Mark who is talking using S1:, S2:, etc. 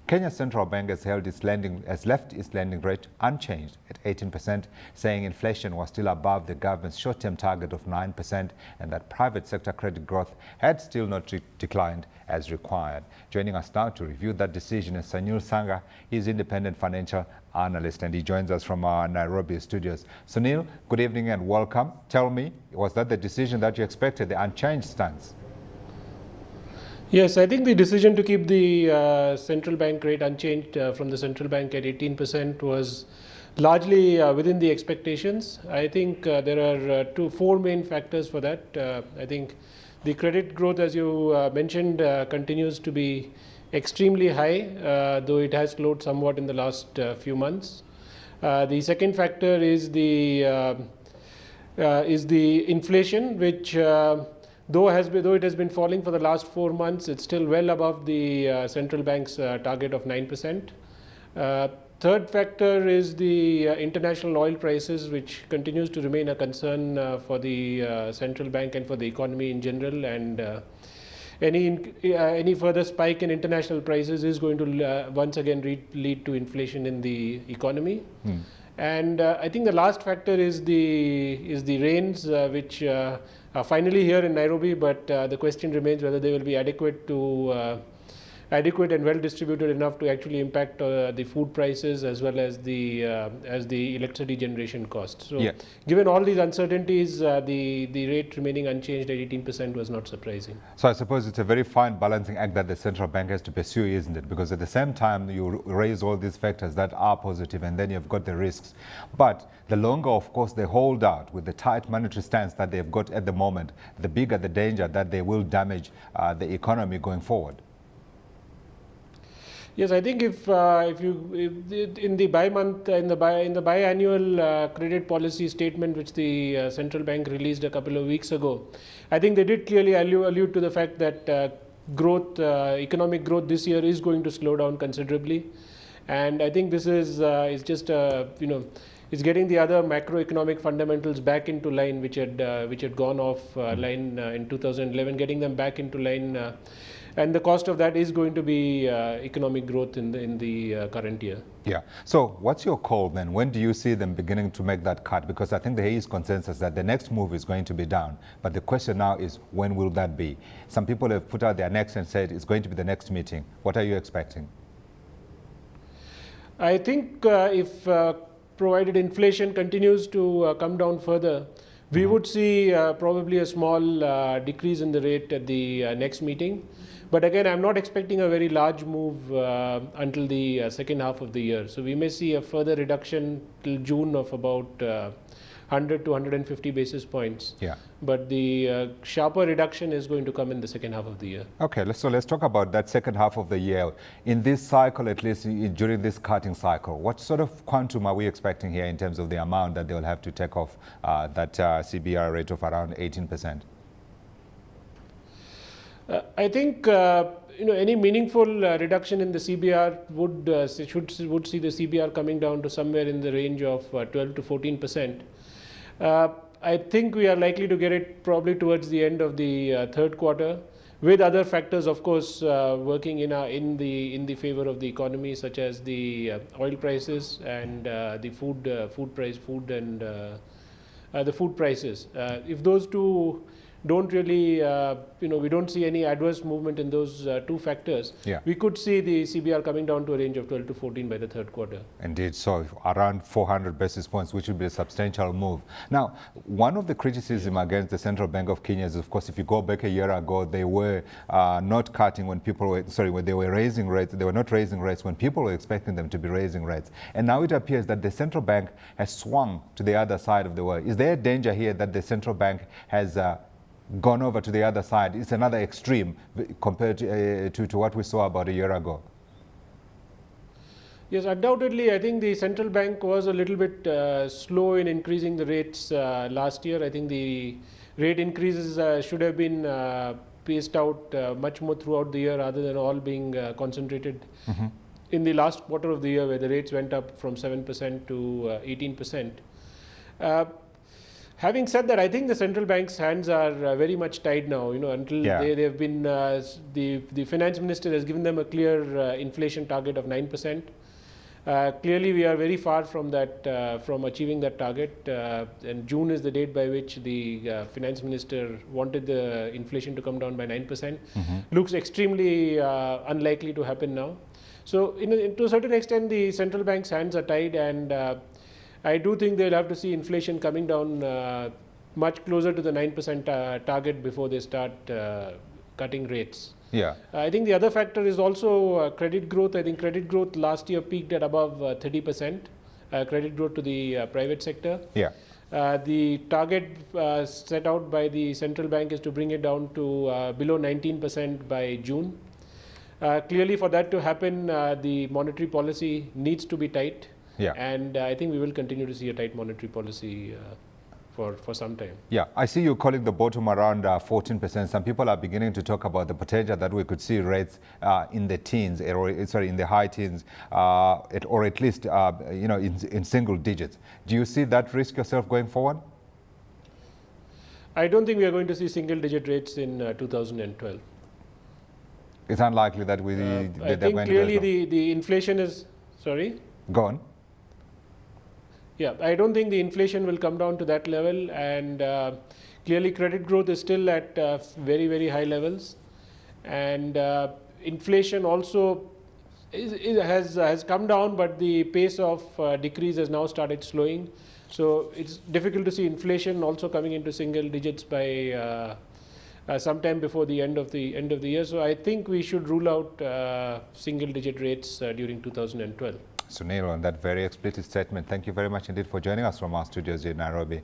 S1: Kenya's central bank has left its lending rate unchanged at 18%, saying inflation was still above the government's short-term target of 9% and that private sector credit growth had still not declined as required. Joining us now to review that decision is Sunil Sanga. He's independent financial analyst and he joins us from our Nairobi studios. Sunil, good evening and welcome. Tell me, was that the decision that you expected, the unchanged stance?
S2: Yes, I think the decision to keep the central bank rate unchanged from the central bank at 18% was largely within the expectations. I think there are four main factors for that. I think the credit growth, as you mentioned, continues to be extremely high, though it has slowed somewhat in the last few months. The second factor is the inflation, which though it has been falling for the last 4 months, it's still well above the central bank's target of 9%. Third factor is the international oil prices, which continues to remain a concern for the central bank and for the economy in general. And any further spike in international prices is going to once again lead to inflation in the economy. And I think the last factor is the rains, which are finally here in Nairobi, but the question remains whether they will be adequate and well distributed enough to actually impact the food prices as well as the electricity generation costs. So, given all these uncertainties, the rate remaining unchanged at 18% was not surprising.
S1: So I suppose it's a very fine balancing act that the central bank has to pursue, isn't it? Because at the same time, you raise all these factors that are positive and then you've got the risks. But the longer, of course, they hold out with the tight monetary stance that they've got at the moment, the bigger the danger that they will damage the economy going forward.
S2: Yes, I think if in the biannual credit policy statement, which the central bank released a couple of weeks ago, I think they did clearly allude to the fact that economic growth this year is going to slow down considerably, and I think this is just it's getting the other macroeconomic fundamentals back into line, which had gone off line in 2011, getting them back into line. And the cost of that is going to be economic growth in the current year.
S1: Yeah. So what's your call then? When do you see them beginning to make that cut? Because I think there is consensus that the next move is going to be down. But the question now is, when will that be? Some people have put out their next and said it's going to be the next meeting. What are you expecting?
S2: I think if provided inflation continues to come down further, we would see probably a small decrease in the rate at the next meeting. But again, I'm not expecting a very large move until the second half of the year. So we may see a further reduction till June of about 100 to 150 basis points.
S1: Yeah.
S2: But the sharper reduction is going to come in the second half of the year.
S1: Okay, let's talk about that second half of the year. In this cycle, at least during this cutting cycle, what sort of quantum are we expecting here in terms of the amount that they will have to take off that CBR rate of around 18%?
S2: I think any meaningful reduction in the CBR would see the CBR coming down to somewhere in the range of 12 to 14%. I think we are likely to get it probably towards the end of the third quarter, with other factors, of course, working in the favor of the economy, such as the oil prices and the food prices. If those two don't really, we don't see any adverse movement in those two factors, we could see the CBR coming down to a range of 12 to 14 by the third quarter.
S1: Indeed, so around 400 basis points, which would be a substantial move. Now, one of the criticism against the Central Bank of Kenya is, of course, if you go back a year ago, they were not cutting when people were, when they were raising rates, they were not raising rates when people were expecting them to be raising rates. And now it appears that the Central Bank has swung to the other side of the world. Is there a danger here that the Central Bank has gone over to the other side? It's another extreme compared to what we saw about a year ago.
S2: Yes, undoubtedly, I think the central bank was a little bit slow in increasing the rates last year. I think the rate increases should have been paced out much more throughout the year, rather than all being concentrated in the last quarter of the year, where the rates went up from 7% to 18%. Having said that, I think the central bank's hands are very much tied now. Until they've been the finance minister has given them a clear inflation target of 9%. Clearly, we are very far from that, from achieving that target. And June is the date by which the finance minister wanted the inflation to come down by 9%. Looks extremely unlikely to happen now. So, to a certain extent, the central bank's hands are tied, and I do think they'll have to see inflation coming down much closer to the 9% target before they start cutting rates.
S1: Yeah.
S2: I think the other factor is also credit growth. I think credit growth last year peaked at above 30%, credit growth to the private sector.
S1: Yeah.
S2: The target set out by the central bank is to bring it down to below 19% by June. Clearly, for that to happen, the monetary policy needs to be tight.
S1: Yeah.
S2: And I think we will continue to see a tight monetary policy for some time.
S1: Yeah, I see you calling the bottom around 14%. Some people are beginning to talk about the potential that we could see rates in the teens, in the high teens, or at least in single digits. Do you see that risk yourself going forward?
S2: I don't think we are going to see single-digit rates in 2012.
S1: It's unlikely that
S2: I think clearly the inflation is sorry.
S1: Go on.
S2: Yeah, I don't think the inflation will come down to that level, and clearly credit growth is still at very, very high levels, and inflation also has come down, but the pace of decrease has now started slowing. So it's difficult to see inflation also coming into single digits by sometime before the end of the year. So I think we should rule out single digit rates during 2012.
S1: Sunil, on that very explicit statement, thank you very much indeed for joining us from our studios in Nairobi.